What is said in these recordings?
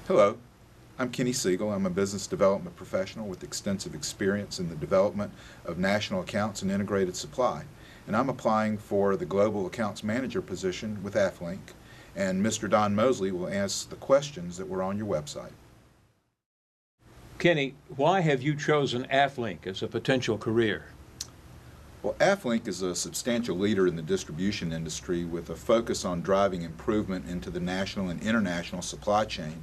Hello, I'm Kenny Siegal. I'm a business development professional with extensive experience in the development of national accounts and integrated supply. And I'm applying for the Global Accounts Manager position with Afflink. And Mr. Don Mosley will ask the questions that were on your website. Kenny, why have you chosen Afflink as a potential career? Well, Afflink is a substantial leader in the distribution industry with a focus on driving improvement into the national and international supply chain.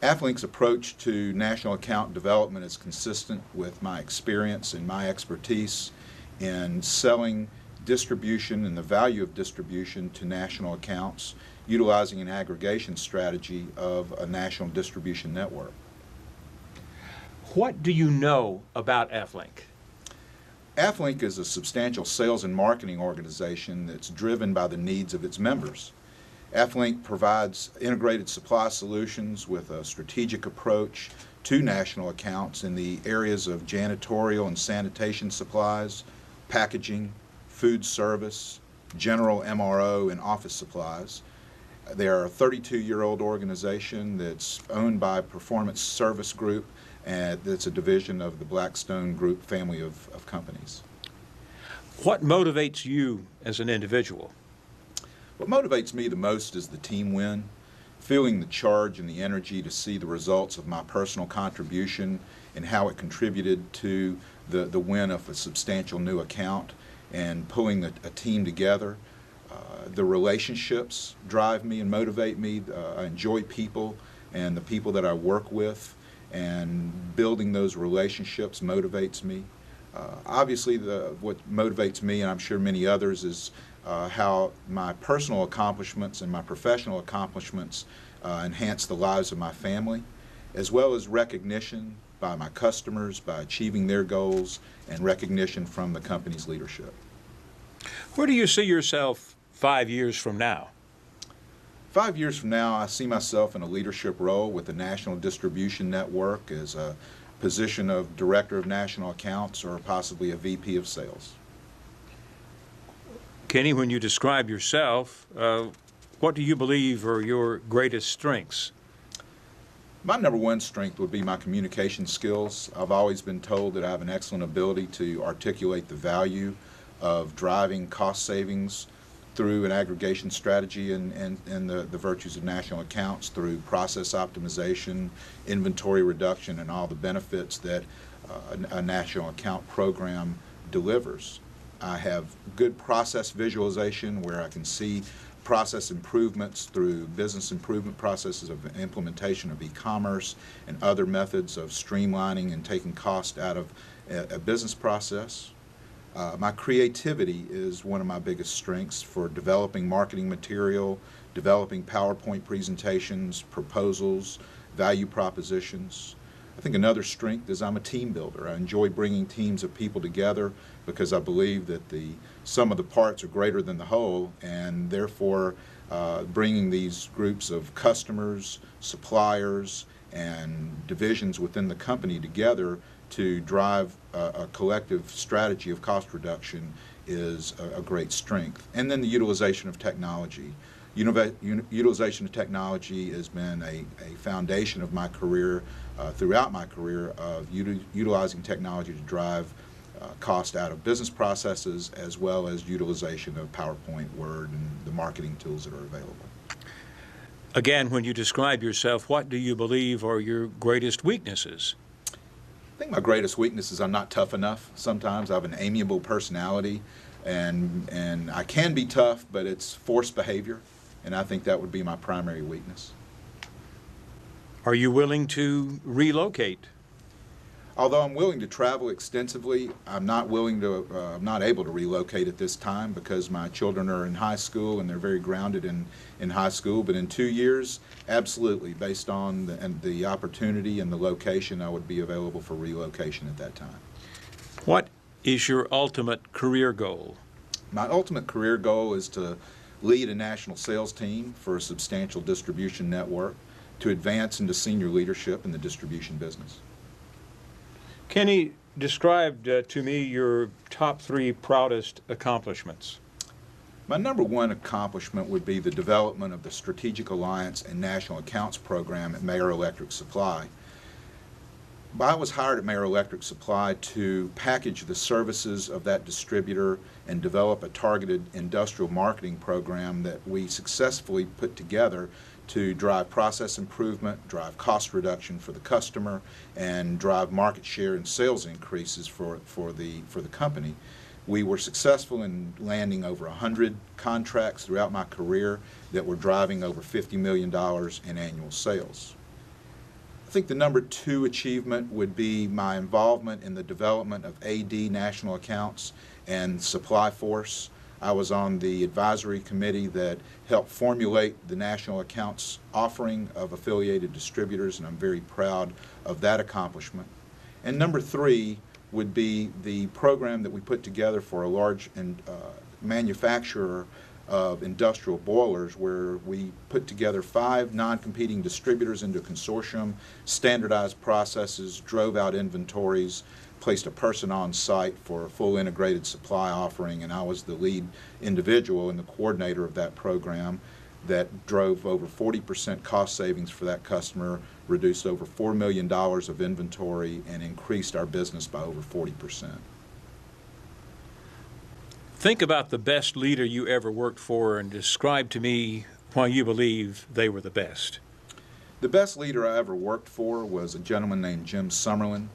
Afflink's approach to national account development is consistent with my experience and my expertise in selling distribution and the value of distribution to national accounts, utilizing an aggregation strategy of a national distribution network. What do you know about Afflink? Afflink is a substantial sales and marketing organization that's driven by the needs of its members. Afflink provides integrated supply solutions with a strategic approach to national accounts in the areas of janitorial and sanitation supplies, packaging, food service, general MRO, and office supplies. They are a 32-year-old organization that's owned by Performance Service Group, and that's a division of the Blackstone Group family of companies. What motivates you as an individual? What motivates me the most is the team win, feeling the charge and the energy to see the results of my personal contribution and how it contributed to the win of a substantial new account and pulling a team together. The relationships drive me and motivate me. I enjoy people and the people that I work with, and building those relationships motivates me. Obviously, what motivates me, and I'm sure many others, is how my personal accomplishments and my professional accomplishments enhance the lives of my family, as well as recognition by my customers, by achieving their goals, and recognition from the company's leadership. Where do you see yourself 5 years from now? 5 years from now, I see myself in a leadership role with the National Distribution Network as a position of Director of National Accounts or possibly a VP of Sales. Kenny, when you describe yourself, what do you believe are your greatest strengths? My number one strength would be my communication skills. I've always been told that I have an excellent ability to articulate the value of driving cost savings through an aggregation strategy and the virtues of national accounts through process optimization, inventory reduction, and all the benefits that a national account program delivers. I have good process visualization where I can see process improvements through business improvement processes of implementation of e-commerce and other methods of streamlining and taking cost out of a business process. My creativity is one of my biggest strengths for developing marketing material, developing PowerPoint presentations, proposals, value propositions. I think another strength is I'm a team builder. I enjoy bringing teams of people together because I believe that the sum of the parts are greater than the whole, and therefore bringing these groups of customers, suppliers, and divisions within the company together to drive a collective strategy of cost reduction is a great strength. And then the utilization of technology. Utilization of technology has been a foundation of my career, throughout my career, of utilizing technology to drive cost out of business processes, as well as utilization of PowerPoint, Word, and the marketing tools that are available. Again, when you describe yourself, what do you believe are your greatest weaknesses? I think my greatest weakness is I'm not tough enough. Sometimes I have an amiable personality, and I can be tough, but it's forced behavior, and I think that would be my primary weakness. Are you willing to relocate? Although I'm willing to travel extensively, I'm not able to relocate at this time because my children are in high school and they're very grounded in high school. But in 2 years, absolutely, based on the opportunity and the location, I would be available for relocation at that time. What is your ultimate career goal? My ultimate career goal is to lead a national sales team for a substantial distribution network to advance into senior leadership in the distribution business. Kenny, describe to me your top 3 proudest accomplishments. My number one accomplishment would be the development of the Strategic Alliance and National Accounts program at Mayer Electric Supply. I was hired at Mayer Electric Supply to package the services of that distributor and develop a targeted industrial marketing program that we successfully put together to drive process improvement, drive cost reduction for the customer, and drive market share and sales increases for the company. We were successful in landing over 100 contracts throughout my career that were driving over $50 million in annual sales. I think the number two achievement would be my involvement in the development of AD National Accounts and Supply Force. I was on the advisory committee that helped formulate the National Accounts offering of affiliated distributors, and I'm very proud of that accomplishment. And number three would be the program that we put together for a large manufacturer of industrial boilers, where we put together 5 non-competing distributors into a consortium, standardized processes, drove out inventories, placed a person on site for a full integrated supply offering, and I was the lead individual and the coordinator of that program that drove over 40% cost savings for that customer, reduced over $4 million of inventory, and increased our business by over 40%. Think about the best leader you ever worked for and describe to me why you believe they were the best. The best leader I ever worked for was a gentleman named Jim Summerlin,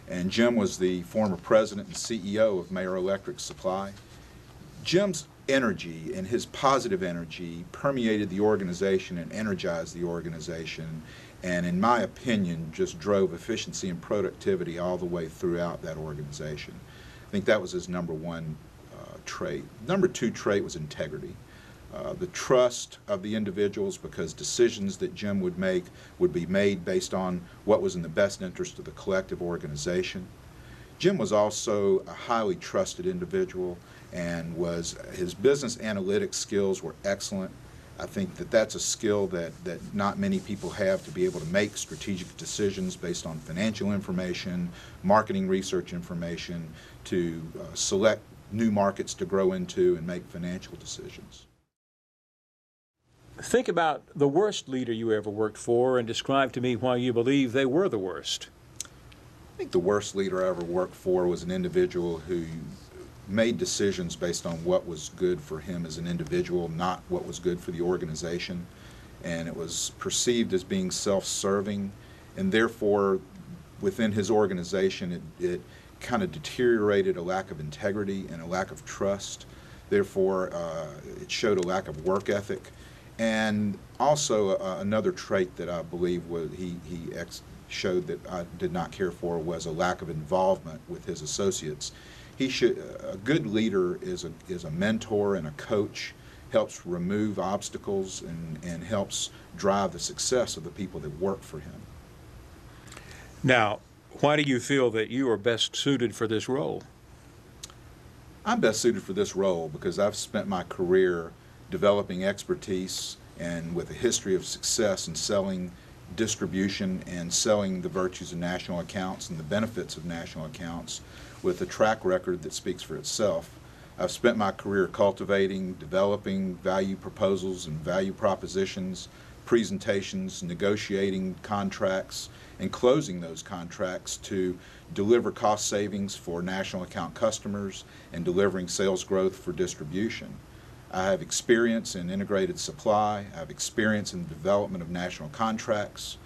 and Jim was the former president and CEO of Mayer Electric Supply. Jim's energy and his positive energy permeated the organization and energized the organization, and in my opinion just drove efficiency and productivity all the way throughout that organization. I think that was his number one trait. Number two trait was integrity. The trust of the individuals, because decisions that Jim would make would be made based on what was in the best interest of the collective organization. Jim was also a highly trusted individual, and his business analytics skills were excellent. I think that that's a skill that not many people have, to be able to make strategic decisions based on financial information, marketing research information, to select new markets to grow into and make financial decisions. Think about the worst leader you ever worked for and describe to me why you believe they were the worst. I think the worst leader I ever worked for was an individual who made decisions based on what was good for him as an individual, not what was good for the organization. And it was perceived as being self-serving, and therefore within his organization it kind of deteriorated a lack of integrity and a lack of trust. Therefore, it showed a lack of work ethic. And also another trait that I believe he showed that I did not care for was a lack of involvement with his associates. A good leader is a mentor and a coach, helps remove obstacles and helps drive the success of the people that work for him. Now, why do you feel that you are best suited for this role? I'm best suited for this role because I've spent my career developing expertise and with a history of success in selling distribution and selling the virtues of national accounts and the benefits of national accounts, with a track record that speaks for itself. I've spent my career cultivating, developing value proposals and value propositions, presentations, negotiating contracts, and closing those contracts to deliver cost savings for national account customers and delivering sales growth for distribution. I have experience in integrated supply. I have experience in the development of national contracts.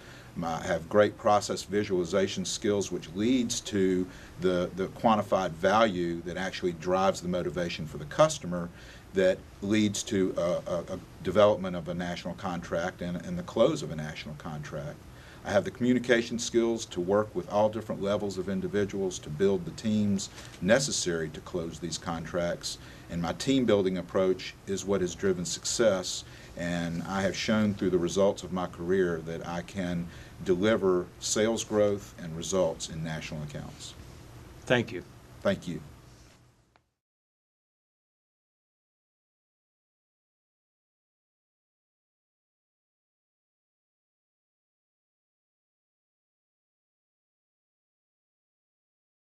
I have great process visualization skills, which leads to the quantified value that actually drives the motivation for the customer, that leads to a development of a national contract and the close of a national contract. I have the communication skills to work with all different levels of individuals to build the teams necessary to close these contracts. And my team building approach is what has driven success. And I have shown through the results of my career that I can deliver sales growth and results in national accounts. Thank you. Thank you.